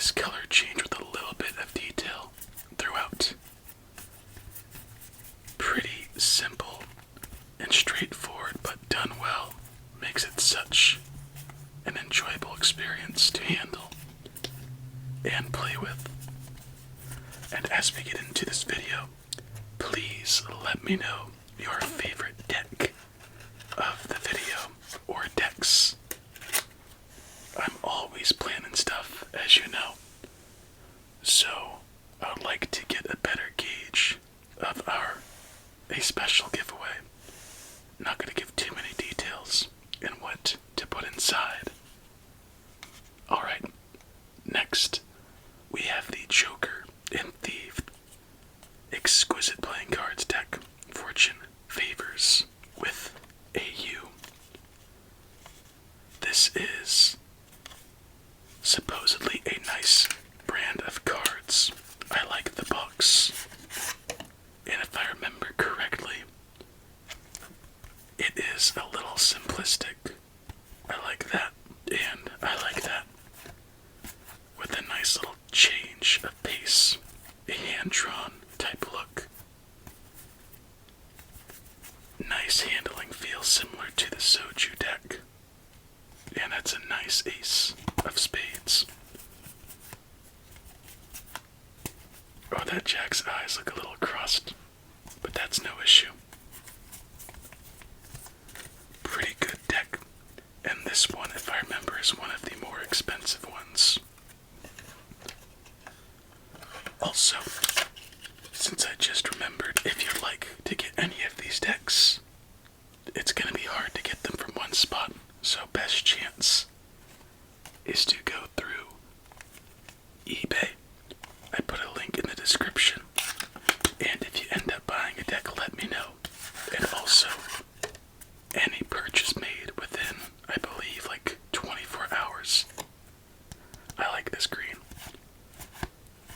nice color change with a little bit of detail throughout. Pretty simple and straightforward, but done well makes it such an enjoyable experience to handle and play with. And as we get into this video, please let me know your favorite deck of the video, or decks. I'm always planning stuff, as you know, so I would like to get a better gauge of a special giveaway. Not going to give too many details and what to put inside. Alright, next we have the Joker and Thief Exquisite Playing Cards deck. Fortune Favors with AU. This is supposedly a nice brand of cards. I like the box, and if I remember correctly, it is a little simplistic. I like that, and I like that. With a nice little change of pace, a hand-drawn type look. Nice handling feel similar to the Soju deck. And that's a nice ace of spades. Oh, that Jack's eyes look a little crossed, but that's no issue. Pretty good deck. And this one, if I remember, is one of the more expensive ones. Also, since I just remembered, if you'd like to get any of these decks, it's going to be hard to get them from one spot, so best chance is to go through eBay. I put a link in the description, and if you end up buying a deck, let me know. And also, any purchase made within, I believe, like 24 hours. I like this green.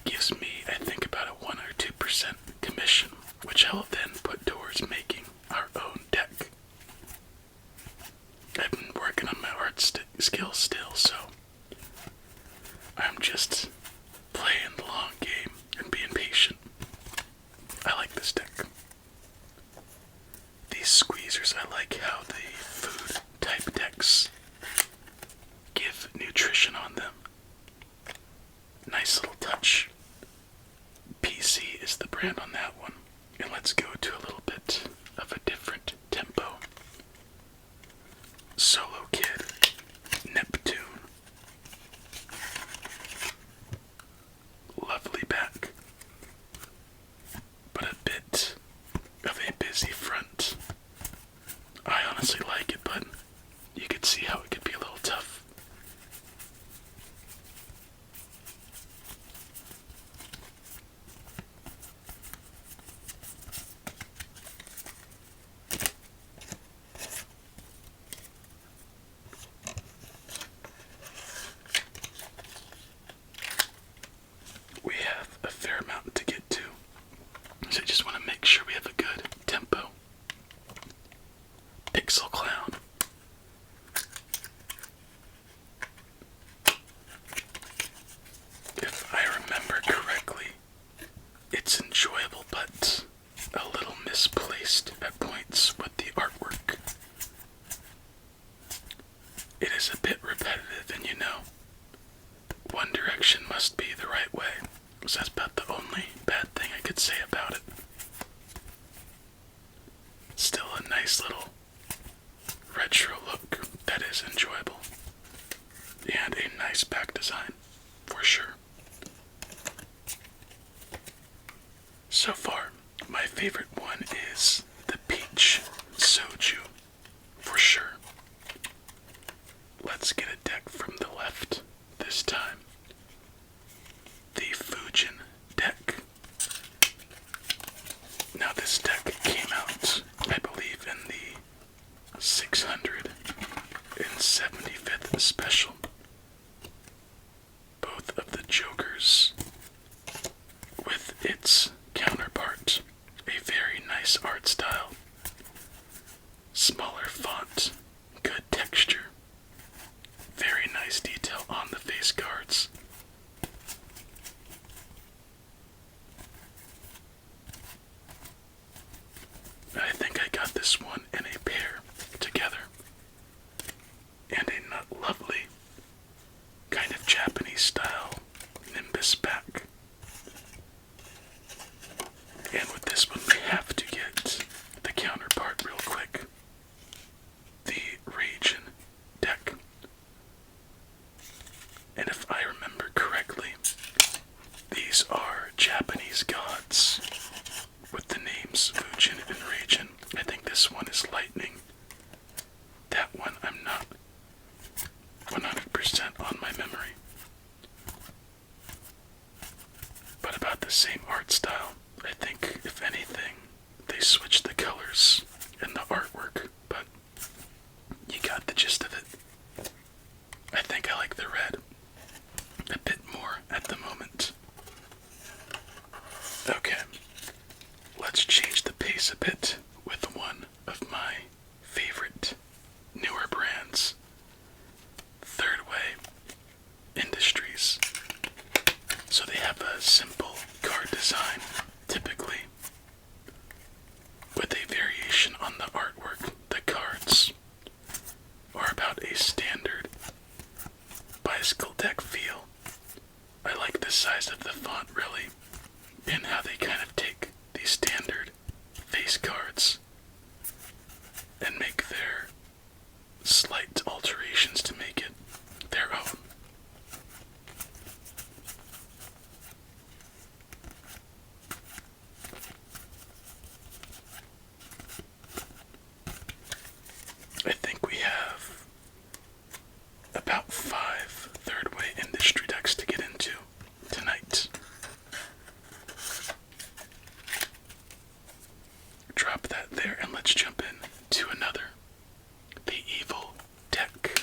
Gives me, I think, about a 1 or 2% commission, which I will then put towards making our own deck. I've been working on my art skills still, so I'm just playing the long game and being patient. I like this deck. These squeezers, I like how the food type decks give nutrition on them. Nice little touch. PC is the brand on that one. And let's go to a little bit of a different tempo. Solo Kid, Neptune. Lovely back, but a bit of a busy front. I honestly like it, but you could see how it could be a little tough. We have a fair amount to get to, so I just want to make sure we have a good tempo. Pixel Clown. If I remember correctly, it's enjoyable but a little misplaced at points with the artwork. It is a bit repetitive, and you know, one direction must be the right way. So that's about the only bad thing I could say about it. Still a nice little retro look that is enjoyable. And a nice back design, for sure. So far, my favorite one is the Peach Soju, for sure. Let's get a deck from the left this time. The Fujin deck. Now this deck came out, I believe, in the 675th special. Both of the Jokers with its counterpart. A very nice art style. Smaller font, good texture. Very nice detail on the face cards. simple card design, typically, with a variation on the artwork. The cards are about a standard bicycle deck feel. I like the size of the font, really, and how they kind of take these standard face cards and make their slight alterations to make it their own. I think we have about 5 third way industry decks to get into tonight. Drop that there and let's jump in to another. The evil deck.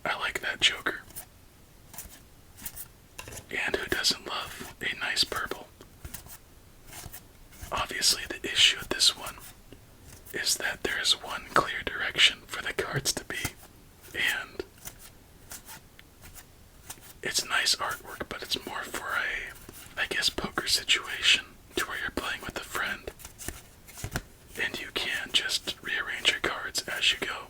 I like that Joker. And who doesn't love a nice purple? Obviously, the issue with this one is that there is one clear direction for the cards to be, and it's nice artwork, but it's more for a, I guess, poker situation to where you're playing with a friend, and you can just rearrange your cards as you go.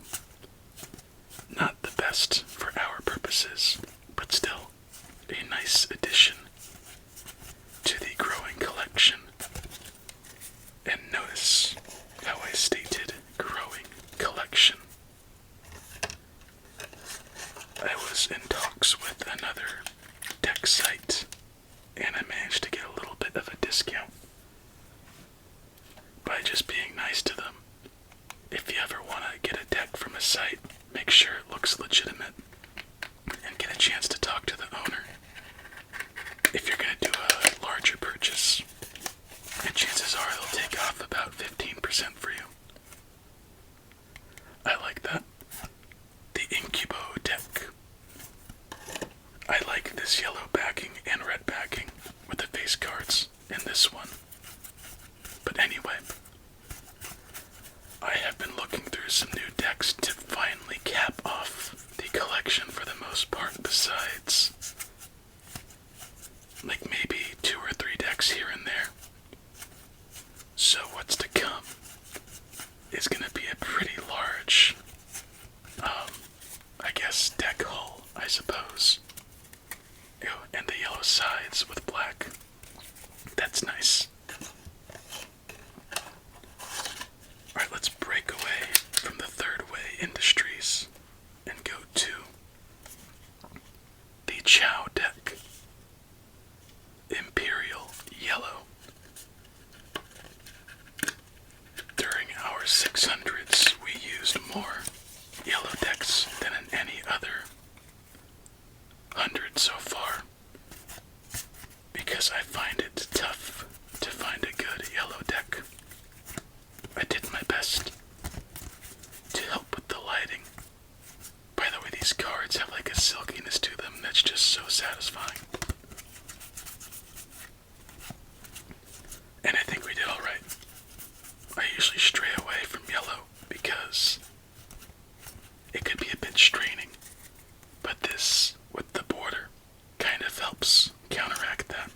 Not the best for our purposes, but still a nice addition to the growing collection. And notice how I stated growing collection. I was in talks with another deck site, and I managed to get a little bit of a discount by just being nice to them. If you ever want to get a deck from a site, make sure it looks legitimate and get a chance to talk to the owner. If you're going to do a larger purchase, and chances are they'll take off about 15% for you. I like that. The Incubo deck. I like this yellow backing and red backing with the face cards in this one. But anyway, I have been looking through some new decks to finally cap off the collection for the most part, besides like maybe 2 or 3 decks here and there. So what's to come is going to be a pretty large, I guess, deck haul, I suppose. Ew, and the yellow sides with black. That's nice. Alright, let's break away from the third way industries and go to the Chow deck. Imperial Yellow. During our 600s, we used more yellow decks than in any other 100 so far, because I find it tough to find a good yellow deck. I did my best to help with the lighting. By the way, these cards have like a silkiness to them that's just so satisfying. And I think we did alright. I usually stray away from yellow because it could be a bit straining, but this, with the border, kind of helps counteract that.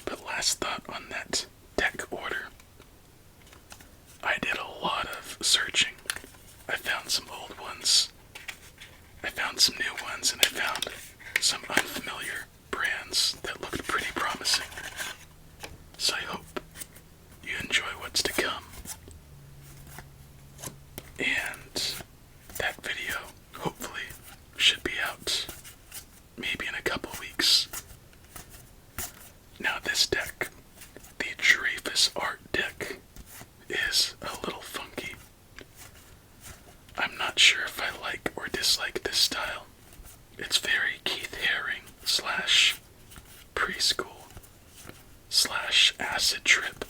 But last thought on that deck order. I did a lot of searching. I found some old ones. I found some new ones, and I found some unfamiliar brands that looked pretty promising. So I hope you enjoy what's to come. And that video, hopefully, should be out maybe in a couple weeks. Now this deck, the Dreyfus Art deck, is a little funky. I'm not sure if I like or dislike this style. It's very Keith Haring / preschool / acid trip.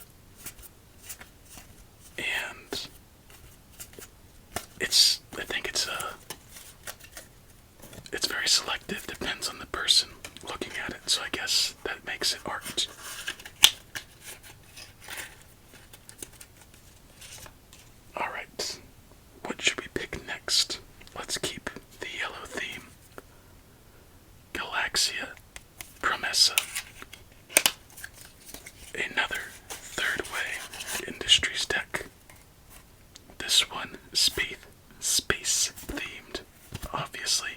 And I think it's very selective, depends on the person looking at it, so I guess that makes it art. Axia Promessa. Another Third Way Industries deck. This one space themed, obviously.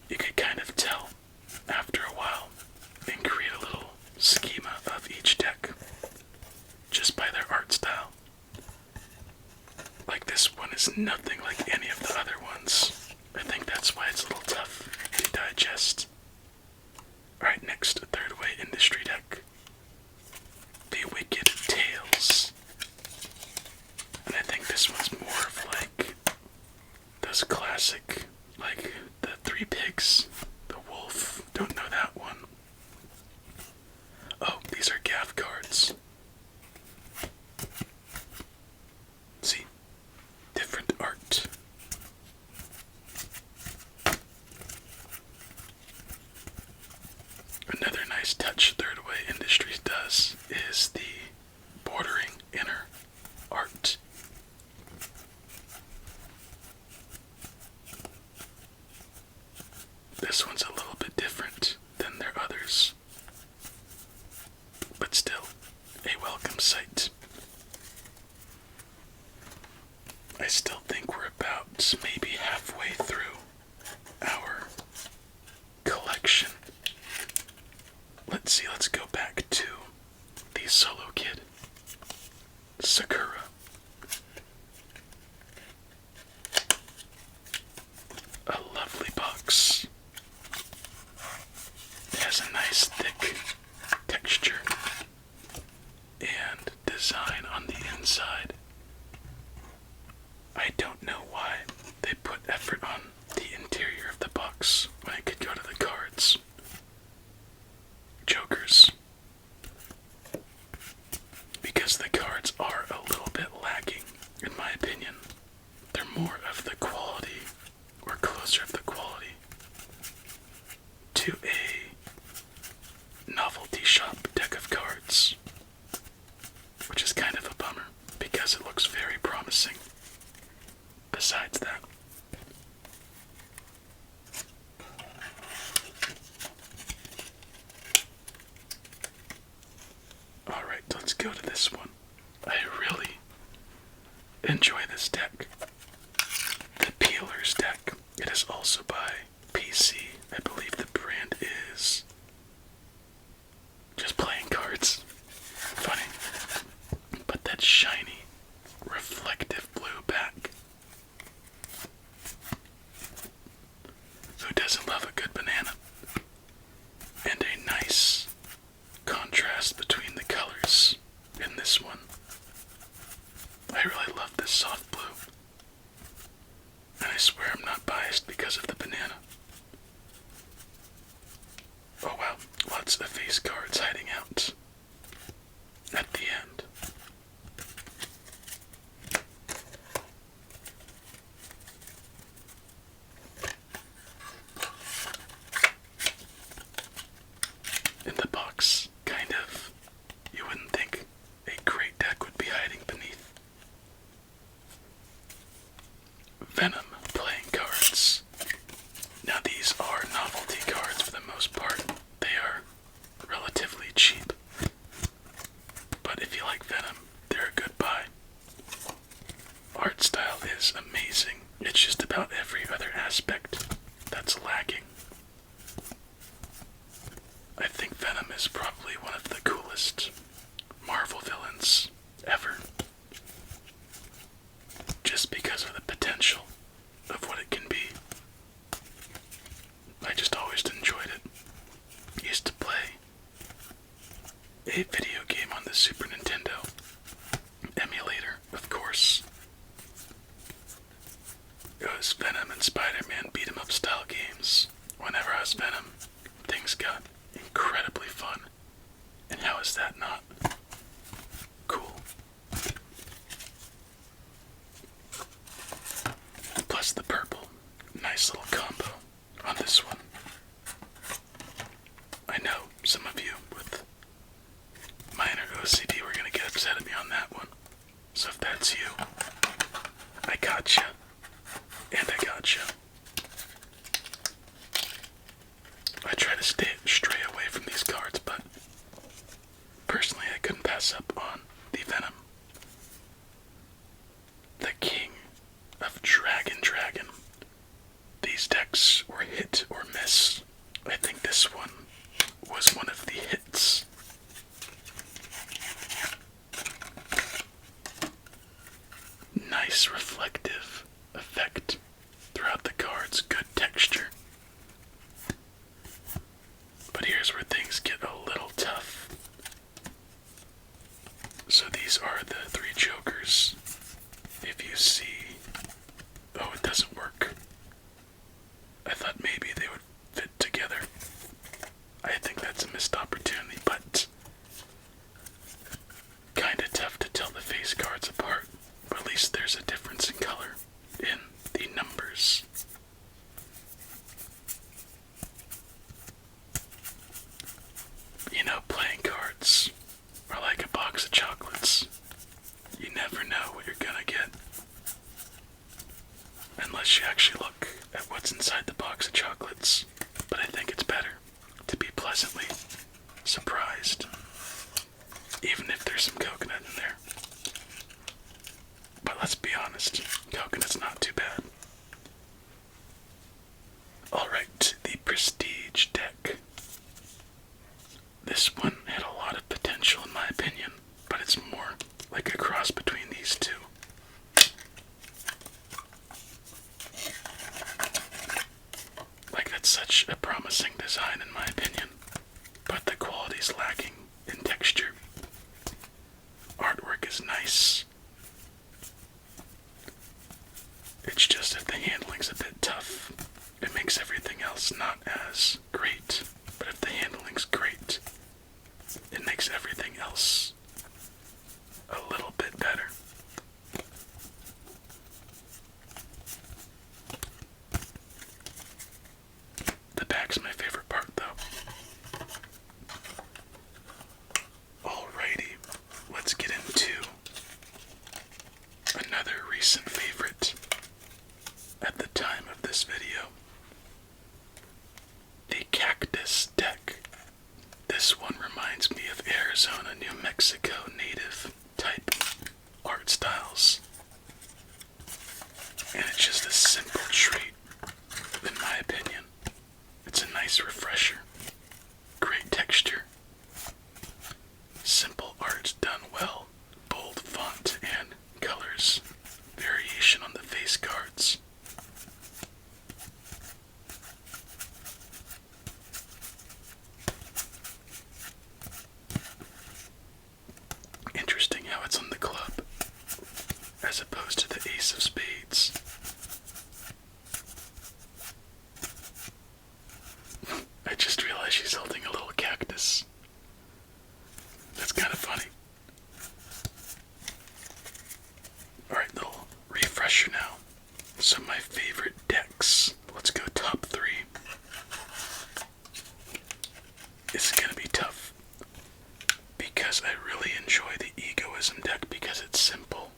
You could kind of tell after a while and create a little schema of each deck just by their art style. Like this one is nothing like any of the other ones. I think that's why it's a little tough to digest. Alright, next, Third Way Industry deck. The Wicked Tales. And I think this one's more of like those classic, like the Three Pigs, the Wolf, don't know that one. Oh, these are gaff cards. See, different art. Another nice touch Third Way Industries does is the bordering inner art. This one's a little bit different than their others, but still a welcome sight. I still think we're about maybe halfway through our collection. Let's see, let's go back to the Solo Kid, Sakura. A lovely box. It has a nice thick texture and design on the inside. I don't know why they put effort on the interior of the box when it could go to the cards. Jokers. Because the cards are a little bit lacking, in my opinion. They're more of the quality, or closer of the quality, to a novelty shop deck of cards. Which is kind of a bummer, because it looks very promising. Besides that, alright, let's go to this one. I really enjoy this deck. The Peelers deck. It is also by PC. I believe the brand is just playing cards. Funny. But that shiny, reflective blue back. Who doesn't love a good banana? And a nice contrast between the colors in this one. I really love this soft blue. And I swear I'm not biased because of the banana. Oh wow, lots of face cards hiding out at the end. In the box, kind of, you wouldn't think a great deck would be hiding beneath. Venom playing cards. Now these are novelty cards for the most part. They are relatively cheap. But if you like Venom, they're a good buy. Art style is amazing. It's just about every other aspect that's lacking. I think Venom is probably one of the coolest Marvel villains ever. Just because of the potential of what it can be. I just always enjoyed it. I used to play a video game on the Super Nintendo emulator, of course. It was Venom and Spider-Man beat 'em up style games. Whenever I was Venom, things got incredibly fun. And how is that not cool? Plus the purple. Nice little combo on this one. decks were hit or miss. I think this one was one of the hits. Nice reflective effect throughout the cards, good texture. But here's where things get a little tough. So these are the three jokers. If you see, oh, it doesn't work. I thought maybe they would fit together. I think that's a missed opportunity, but kinda tough to tell the face cards apart. But at least there's a difference in color in the numbers. You know, playing cards are like a box of chocolates. You never know what you're gonna get unless you actually look at what's inside the box of chocolates. But I think it's better to be pleasantly surprised, even if there's some coconut in there. But let's be honest, coconut's not too bad. Alright, the Prestige deck. This one had a lot of potential in my opinion, but it's more like a cross between these two. Like, that's such a promising design in my opinion, but the quality's lacking in texture. Artwork is nice. It's just if the handling's a bit tough, it makes everything else not as great. But if the handling's great, it makes everything else a little bit better. The back's my favorite part though. Alrighty, let's get into another recent favorite at the time of this video. The Cactus deck. This one reminds me of Arizona, New Mexico native type art styles. And it's just a simple treat, in my opinion. It's a nice refresher. Great texture. Simple art done well. Bold font and colors. Variation on the face cards. Interesting how it's on the club as opposed to the ace of spades. I just realized she's holding a little cactus. That's kind of funny. Alright, little refresher now. So my favorite decks. Let's go top 3. It's gonna be tough, because I really enjoy the Egoism deck because it's simple.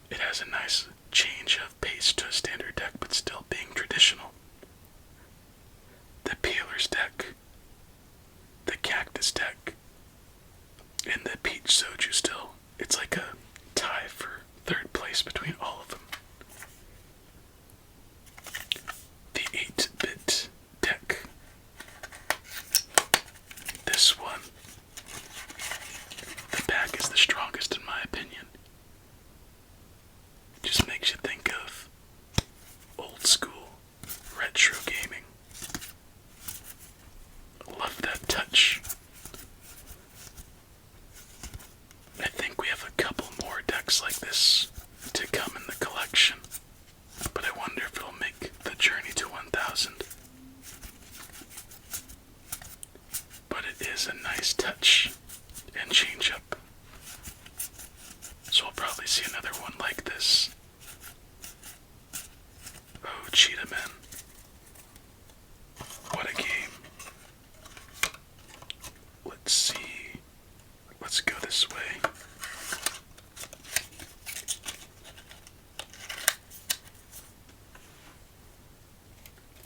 It has a nice change of pace to a standard deck, but still being traditional. The Peelers deck, the Cactus deck, and the Peach Soju still. It's like a tie for third place between all of them. The 8-bit deck. This one, the back is the strongest in my opinion. It just makes you think of old school retro gaming. Love that touch. I think we have a couple more decks like this to come in the collection, but I wonder if it'll make the journey to 1000. But it is a nice touch and change up. So we'll probably see another one like this. Oh, Cheetah Men. What a game. Let's see. Let's go this way.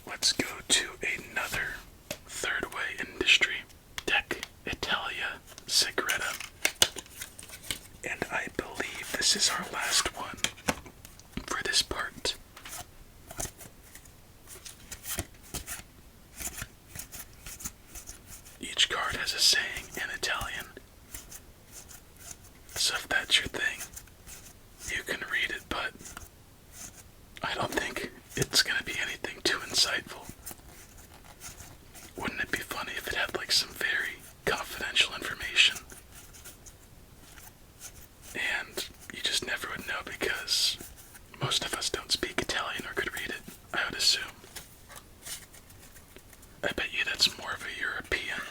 Let's go to another Third Way Industry deck, Italia Segreta. And I believe this is our last one for this part. is a saying in Italian. So if that's your thing, you can read it, but I don't think it's gonna be anything too insightful. Wouldn't it be funny if it had like some very confidential information? And you just never would know because most of us don't speak Italian or could read it, I would assume. I bet you that's more of a European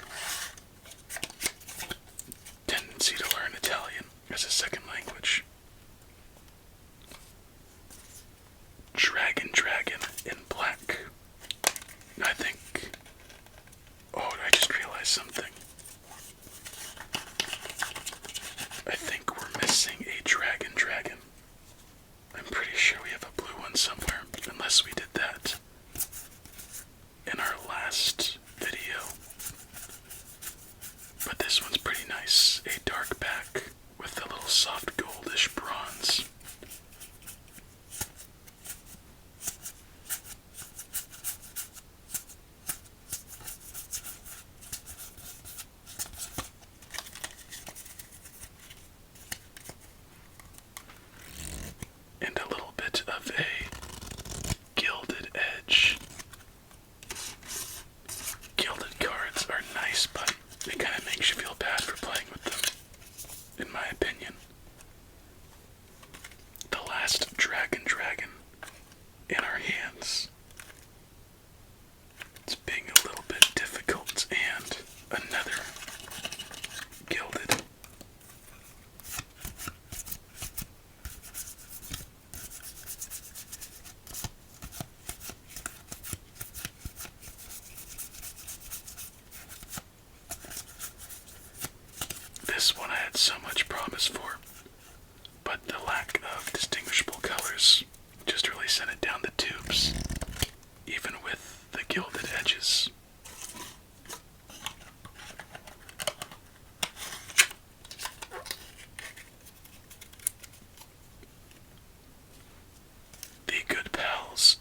tendency to learn Italian as a second language. Dragon in black. I think... Oh, I just realized something. I think we're missing a dragon. I'm pretty sure we have a blue one somewhere, unless we did that in our last video. But this one's pretty nice. A dark back with a little soft goldish bronze. And a little bit of a gilded edge. Gilded cards are nice, but it kind of makes you feel bad for playing with them, in my opinion. The last dragon in our hands. It's being a little bit difficult, and another gilded. This one I had so much promise for, but the lack of distinguishable colors just really sent it down the tubes, even with the gilded edges. The Good Pals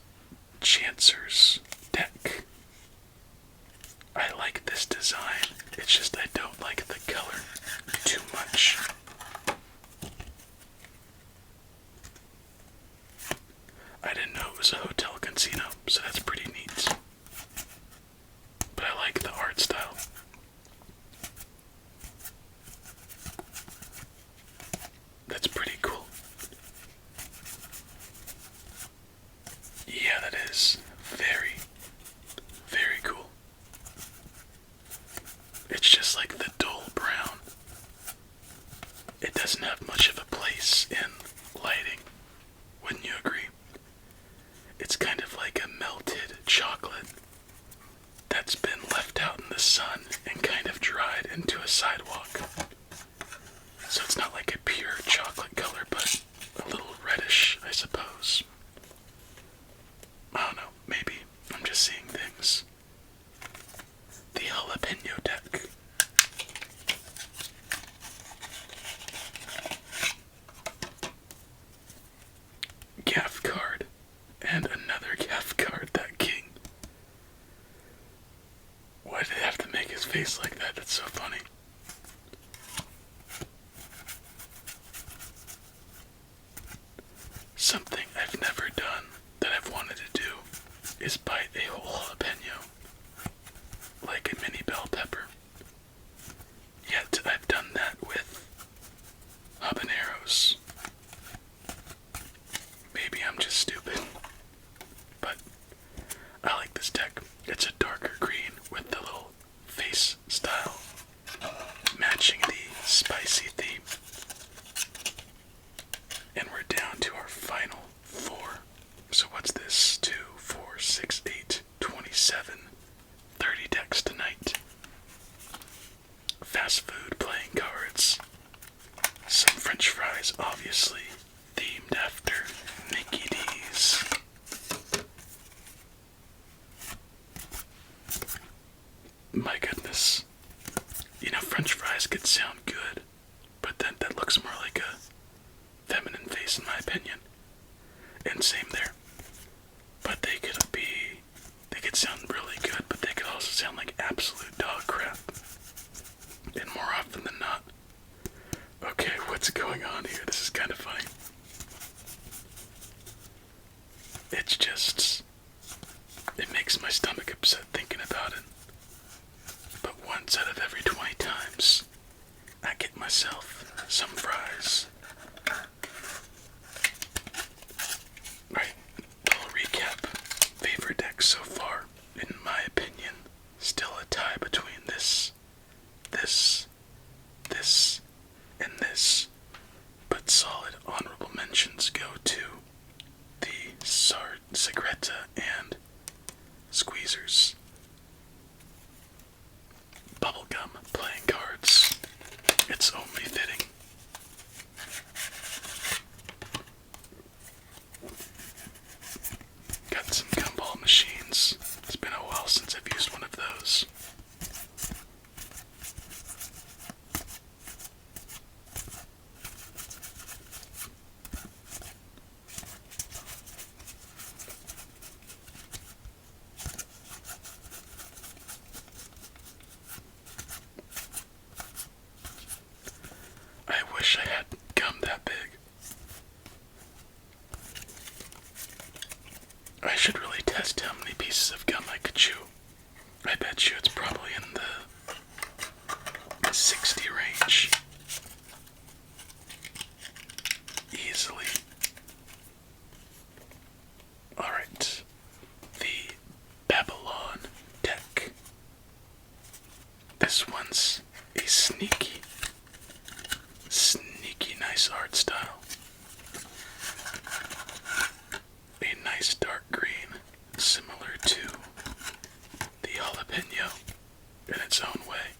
Chancer's deck. I like this design, it's just I don't like the color too much. I didn't know it was a hotel casino, so that's pretty neat. But I like the art style. That's pretty cool. Yeah, that is very, very cool. It's just like the dull brown. It doesn't have much of a place in lighting, wouldn't you agree? It's kind of like a melted chocolate that's been left out in the sun and kind of dried into a sidewalk. So it's not like a pure chocolate color, but a little reddish, I suppose. I don't know, maybe I'm just seeing things. The jalapeno deck. Gaff card. And another gaff card, that king. Why did they have to make his face like that? That's so funny. Something I've never done that I've wanted to do is bite a whole jalapeno, like a mini bell pepper. Yet I've done that with habaneros. Maybe I'm just stupid, but I like this deck. It's a darker green with the little face style, matching the spicy theme. And we're down to our final four. So what's this? 2, 4, 6, 8, 27, 30 decks tonight. Fast food playing cards. Some french fries, obviously, themed after Mickey D's. My goodness. You know, french fries could sound good, but then that looks more like a feminine face in my opinion. And same there. But they could sound really good, but they could also sound like absolute dog crap. and more often than not. Okay, what's going on here? This is kind of funny. It's just, it makes my stomach upset thinking about it. But once out of every 20 times, I get myself some fries. Right, little recap. Favorite deck so far, in my opinion, still a tie between this, and this. But solid honorable mentions go to the Sagretta and Squeezers. Bubblegum playing cards. It's only fitting. Got some gumball machines. It's been a while since I've used one of those. I wish I had gum that big. I should really test how many pieces of gum I could chew. I bet you it's probably in the 60 range. Easily. Alright. The Babylon deck. This one's a sneaky nice art style. A nice dark green, similar to the jalapeno in its own way.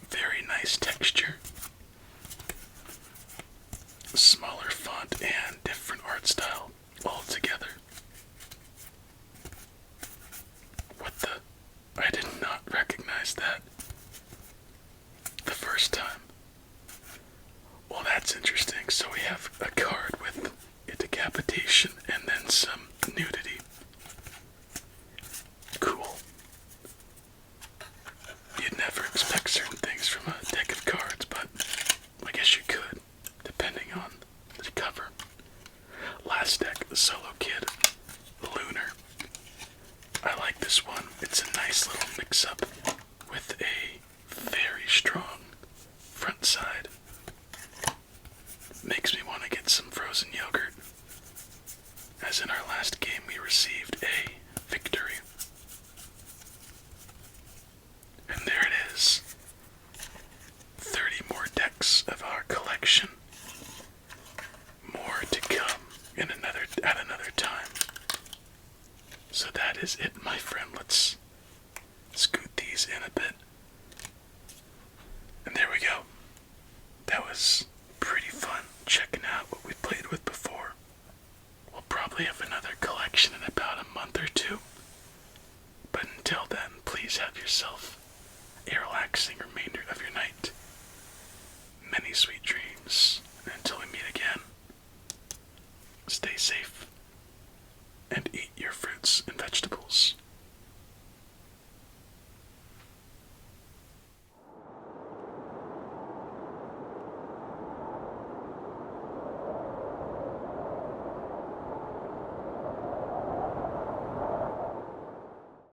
Very nice texture. Smaller font and different art style all together. What the? I did not recognize that the first time. Well, that's interesting. So we have a card with a decapitation and then some nudity. Cool. You'd never expect certain things from a deck of cards, but I guess you could, depending on the cover. Last deck, the Solo Kid, Lunar. I like this one. It's a nice little mix-up with a very strong front side. Makes me want to get some frozen yogurt. As in our last game, we received a victory. And there it is. 30 more decks of our collection. More to come at another time. So that is it, my friend. Let's scoot these in a bit. And there we go. That was pretty fun checking out what we played with before. We'll probably have another collection in about a month or two. But until then, please have yourself a relaxing remainder of your night. Many sweet